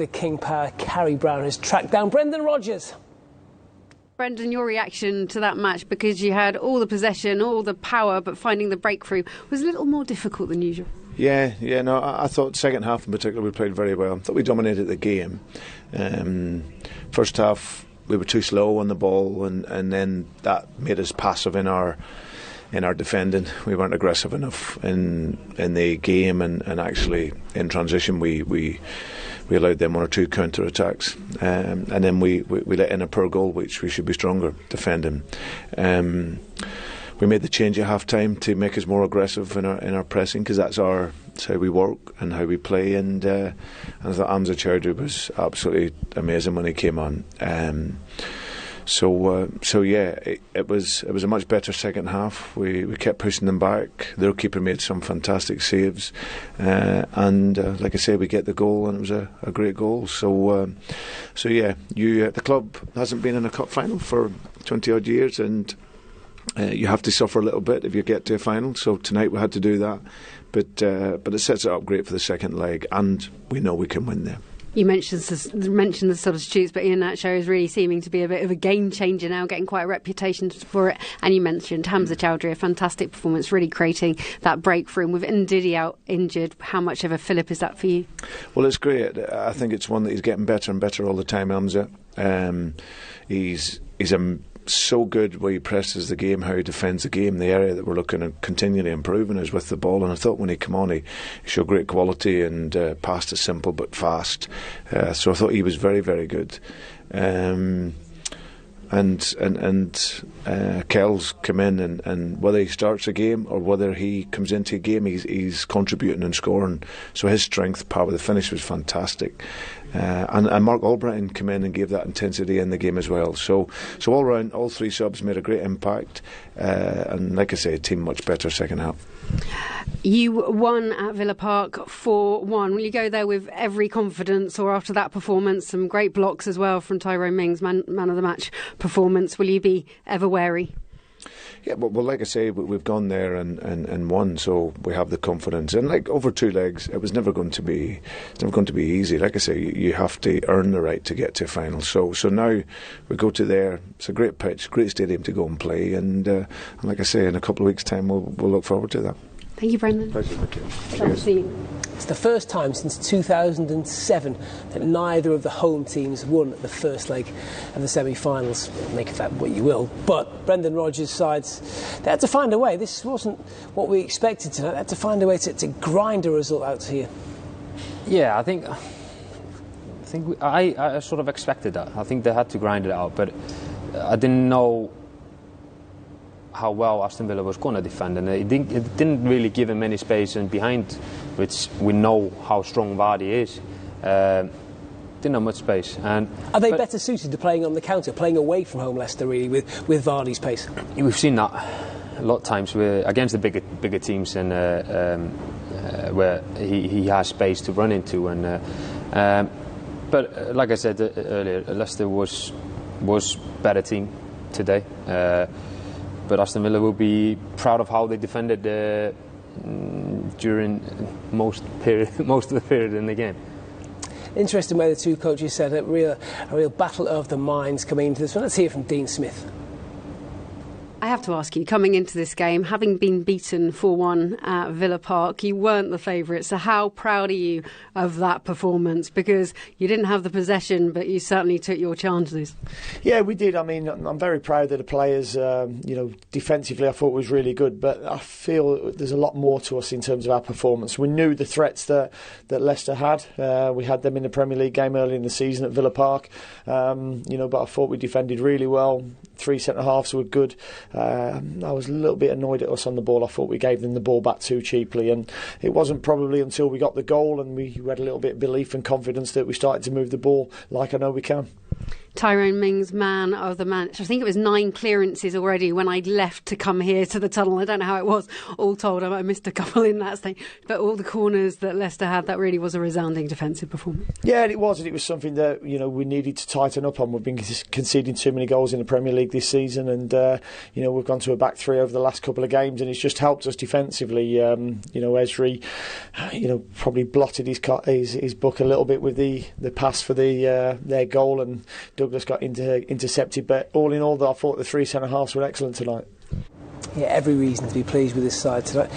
the King Power, Carrie Brown, has tracked down Brendan Rodgers. Brendan, your reaction to that match, because you had all the possession, all the power, but finding the breakthrough was a little more difficult than usual. No, I thought second half in particular we played very well. I thought we dominated the game. First half we were too slow on the ball, and then that made us passive in our defending. We weren't aggressive enough in the game, and actually in transition we allowed them one or two counter attacks, and then we let in a poor goal, which we should be stronger defending. We made the change at half time to make us more aggressive in our pressing, because that's how we work and how we play. And I thought Hamza Chowdhury was absolutely amazing when he came on. It was a much better second half. We kept pushing them back. Their keeper made some fantastic saves, and like I say, we get the goal, and it was a great goal. The club hasn't been in a cup final for 20 odd years, and you have to suffer a little bit if you get to a final. So tonight we had to do that, but it sets it up great for the second leg, and we know we can win there. You mentioned the substitutes, but Iheanacho is really seeming to be a bit of a game changer now, getting quite a reputation for it. And you mentioned Hamza Chowdhury, a fantastic performance, really creating that breakthrough. And with Ndidi out injured, how much of a fillip is that for you? Well, it's great. I think it's one that he's getting better and better all the time, Hamza. He's so good where he presses the game, how he defends the game. The area that we're looking at continually improving is with the ball, and I thought when he came on he showed great quality, and passed is simple but fast, so I thought he was very, very good. And Kel's come in, and whether he starts a game or whether he comes into a game, he's contributing and scoring. So his strength, power of the finish was fantastic. And Mark Albrighton came in and gave that intensity in the game as well. So all round, all three subs made a great impact, and like I say, a team much better second half. You won at Villa Park 4-1. Will you go there with every confidence, or after that performance, some great blocks as well from Tyrone Mings, man of the match performance, will you be ever wary? Yeah, well, like I say, we've gone there and won, so we have the confidence. And like over two legs, it was never going to be easy. Like I say, you have to earn the right to get to a final. So now we go to there. It's a great pitch, great stadium to go and play. And like I say, in a couple of weeks' time, we'll look forward to that. Thank you, Brendan. Pleasure, Michael. Glad to see you. It's the first time since 2007 that neither of the home teams won the first leg of the semi-finals. Make of that what you will. But Brendan Rodgers' sides, they had to find a way. This wasn't what we expected tonight. They had to find a way to grind a result out here. Yeah, I think I sort of expected that. I think they had to grind it out, but I didn't know how well Aston Villa was going to defend, and it didn't really give him any space, and behind which we know how strong Vardy is, didn't have much space. And are they better suited to playing on the counter, playing away from home, Leicester, really, with Vardy's pace? We've seen that a lot of times against the bigger teams, and where he has space to run into. But like I said earlier, Leicester was better team today. But Aston Villa will be proud of how they defended during most of the period in the game. Interesting way the two coaches said it. A real battle of the minds coming into this one. Let's hear from Dean Smith. I have to ask you, coming into this game, having been beaten 4-1 at Villa Park, you weren't the favourite, so how proud are you of that performance? Because you didn't have the possession, but you certainly took your chances. Yeah, we did. I mean, I'm very proud of the players. Defensively I thought was really good, but I feel there's a lot more to us in terms of our performance. We knew the threats that Leicester had. We had them in the Premier League game early in the season at Villa Park, but I thought we defended really well. 3 centre-halves were good. I was a little bit annoyed at us on the ball. I thought we gave them the ball back too cheaply, and it wasn't probably until we got the goal and we had a little bit of belief and confidence that we started to move the ball like I know we can. Tyrone Mings, man of the match. I think it was 9 clearances already when I left to come here to the tunnel. I don't know how it was, all told. I missed a couple in that stage. But all the corners that Leicester had, that really was a resounding defensive performance. Yeah, and it was something that we needed to tighten up on. We've been conceding too many goals in the Premier League this season, and we've gone to a back three over the last couple of games, and it's just helped us defensively. Esri, probably blotted his book a little bit with the pass for their goal, and Douglas got intercepted, but all in all, I thought the 3 centre-halves were excellent tonight. Yeah, every reason to be pleased with this side tonight.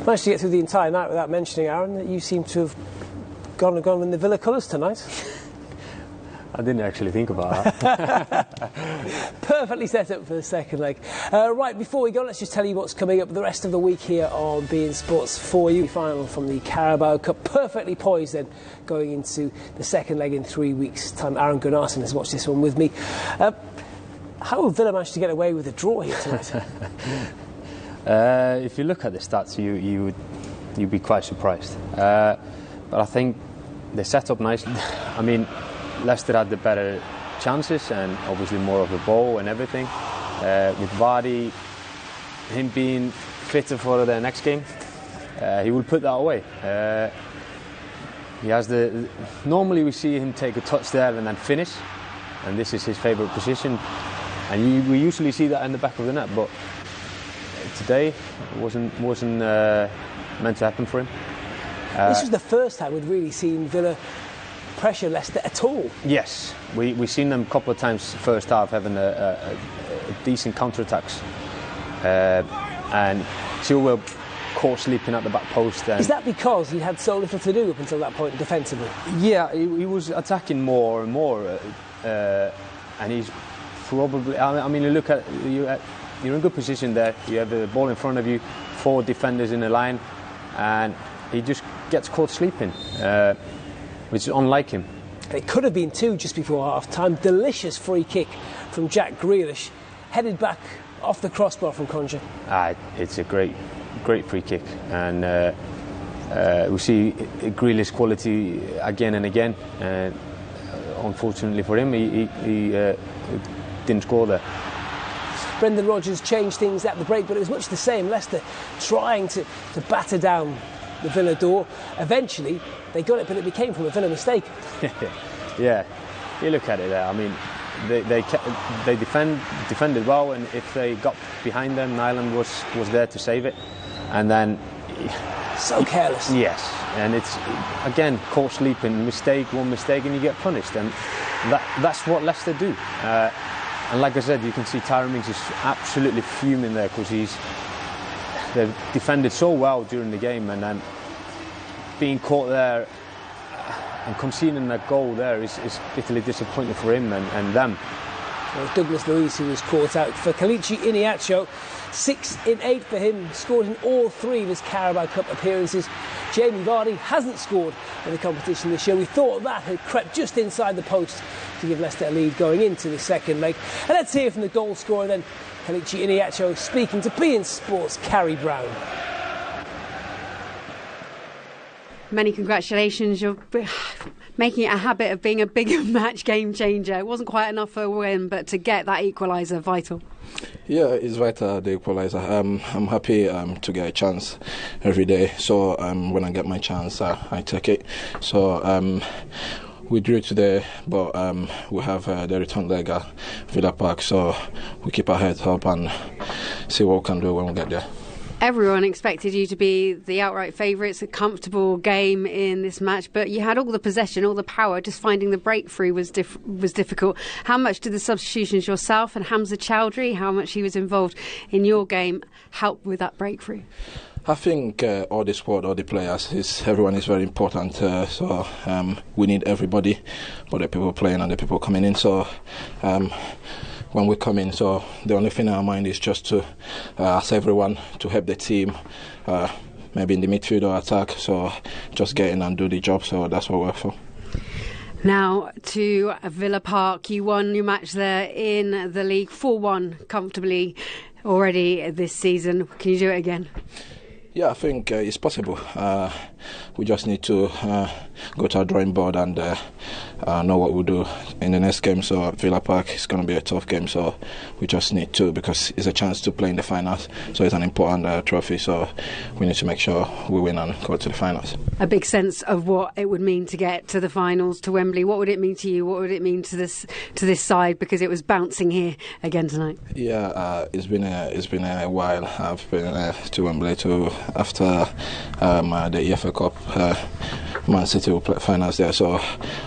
Managed to get through the entire night without mentioning, Aaron, that you seem to have gone in the Villa colours tonight. I didn't actually think about that. Perfectly set up for the second leg. Right, before we go, let's just tell you what's coming up the rest of the week here on beIN Sports for you. Final from the Carabao Cup, perfectly poised then, going into the second leg in 3 weeks' time. Aaron Gunnarsson has watched this one with me. How have Villa managed to get away with a draw here tonight? If you look at the stats, you'd be quite surprised. But I think they set up nicely. I mean, Leicester had the better chances and obviously more of the ball and everything. With Vardy, him being fitter for the next game, he will put that away. He has normally we see him take a touch there and then finish, and this is his favourite position. And we usually see that in the back of the net, but today it wasn't meant to happen for him. This was the first time we'd really seen Villa pressure Leicester at all. Yes, we've seen them a couple of times first half having a decent counter-attacks, and Chilwell caught sleeping at the back post. Is that because he had so little to do up until that point defensively? Yeah, he was attacking more and more, and he's probably. I mean, you look at you're in good position there. You have the ball in front of you, 4 defenders in a line, and he just gets caught sleeping. Which is unlike him. It could have been 2 just before half-time. Delicious free kick from Jack Grealish, headed back off the crossbar from Concha. It's a great free kick, and we see Grealish quality again and again. Unfortunately for him, he didn't score there. Brendan Rodgers changed things at the break, but it was much the same. Leicester trying to batter down the Villa door. Eventually they got it, but it became from a Villa mistake. Yeah, you look at it there. I mean, they defended well, and if they got behind them, Nyland was there to save it, and then so careless. Yes, and it's again caught sleeping, one mistake, and you get punished, and that's what Leicester do. And like I said, you can see Tyrone Mings is absolutely fuming there because they've defended so well during the game, and then being caught there and conceding that goal there is bitterly disappointing for him and them. Well, Douglas Luiz, who was caught out for Kelechi Iheanacho, 6 in 8 for him, scored in all 3 of his Carabao Cup appearances. Jamie Vardy hasn't scored in the competition this year. We thought that had crept just inside the post to give Leicester a lead going into the second leg. And let's hear from the goal scorer then, Kelechi Iheanacho, speaking to beIN Sports' Carrie Brown. Many congratulations. You're making it a habit of being a bigger match game changer. It wasn't quite enough for a win, but to get that equaliser, vital. Yeah, it's vital, the equaliser. I'm happy to get a chance every day. So when I get my chance, I take it. So we drew today, but we have the return leg at Villa Park. So we keep our heads up and see what we can do when we get there. Everyone expected you to be the outright favourites, a comfortable game in this match, but you had all the possession, all the power. Just finding the breakthrough was difficult. How much did the substitutions yourself and Hamza Chowdhury, how much he was involved in your game, help with that breakthrough? I think all the squad, all the players, everyone is very important. So we need everybody, both the people playing and the people coming in. So when we come in, so the only thing in our mind is just to ask everyone to help the team, maybe in the midfield or attack. So just get in and do the job. So that's what we're for. Now to Villa Park. You won your match there in the league 4-1 comfortably already this season. Can you do it again? Yeah, I think it's possible. we just need to go to our drawing board and know what we'll do in the next game. So Villa Park is going to be a tough game, so we just need to, because it's a chance to play in the finals, so it's an important trophy, so we need to make sure we win and go to the finals. A big sense of what it would mean to get to the finals, to Wembley. What would it mean to you? What would it mean to this side, because it was bouncing here again tonight? Yeah, it's been a while. I've been to Wembley after the EFL Cup. Man City will play finals there, so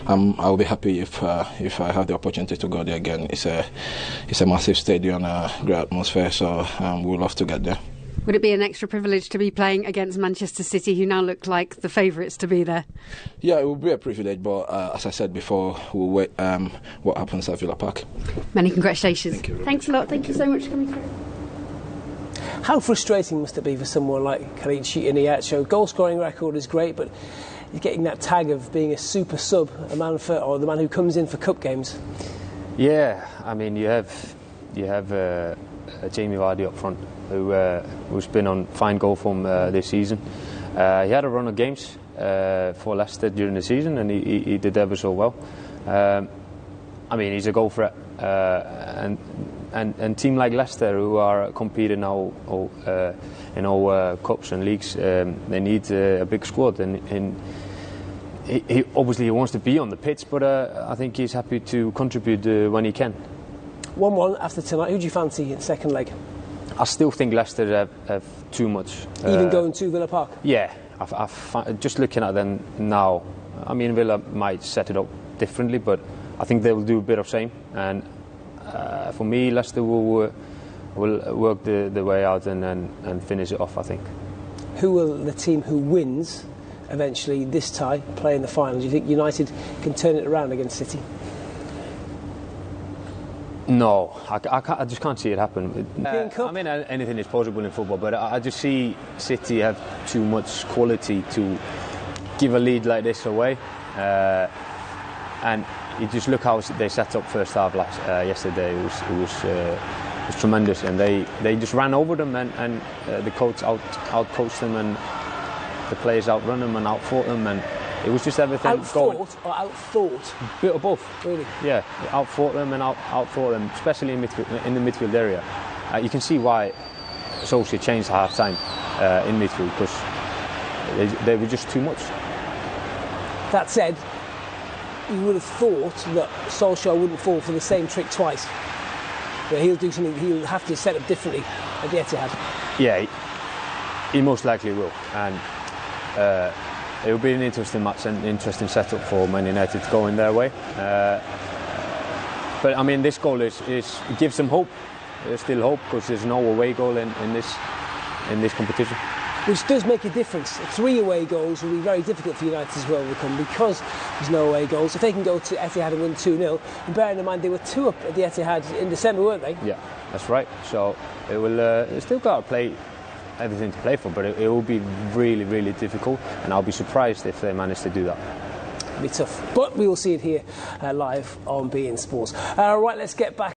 I'll be happy if I have the opportunity to go there again. It's a massive stadium, great atmosphere, so we'd love to get there. Would it be an extra privilege to be playing against Manchester City, who now look like the favourites to be there? Yeah, it would be a privilege, but as I said before, we'll wait what happens at Villa Park. Many congratulations. Thank you. Thanks a lot. Thank you so much for coming through. How frustrating must it be for someone like Kelechi Iheanacho? Goal-scoring record is great, but he's getting that tag of being a super sub, the man who comes in for cup games. Yeah, I mean, you have Jamie Vardy up front, who's been on fine goal form this season. He had a run of games for Leicester during the season, and he did ever so well. I mean, he's a goal threat, and team like Leicester, who are competing now in all cups and leagues, they need a big squad, and he obviously wants to be on the pitch, but I think he's happy to contribute when he can. 1-1 after tonight. Who do you fancy in the second leg? I still think Leicester have too much. Even going to Villa Park? Yeah, just looking at them now, I mean, Villa might set it up differently, but I think they will do a bit of same. And for me, Leicester will work the way out and finish it off, I think. Who will the team who wins eventually this tie play in the final? Do you think United can turn it around against City? No, I just can't see it happen. I mean, anything is possible in football, but I just see City have too much quality to give a lead like this away. And you just look how they set up first half yesterday. It was tremendous, and they just ran over them, and the coach out-coached them, and the players outrun them and outfought them, and it was just everything going. Outfought or outthought? A bit of both. Really? Yeah, outfought them and outfought them, especially in the midfield area. You can see why Solskjaer changed half time in midfield, because they were just too much. That said, you would have thought that Solskjaer wouldn't fall for the same trick twice. Where he'll do something, he'll have to set up differently at the Etihad. Yeah, he most likely will, and it will be an interesting match and interesting setup for Man United going their way. But I mean, this goal it gives them hope. There's still hope, because there's no away goal in this competition. Which does make a difference. 3 away goals will be very difficult for United as well, because there's no away goals. If they can go to Etihad and win 2-0, and bearing in mind they were 2 up at the Etihad in December, weren't they? Yeah, that's right. So it will. It's still got to play everything to play for, but it will be really, really difficult, and I'll be surprised if they manage to do that. It'll be tough, but we will see it here live on beIN Sports. Right, let's get back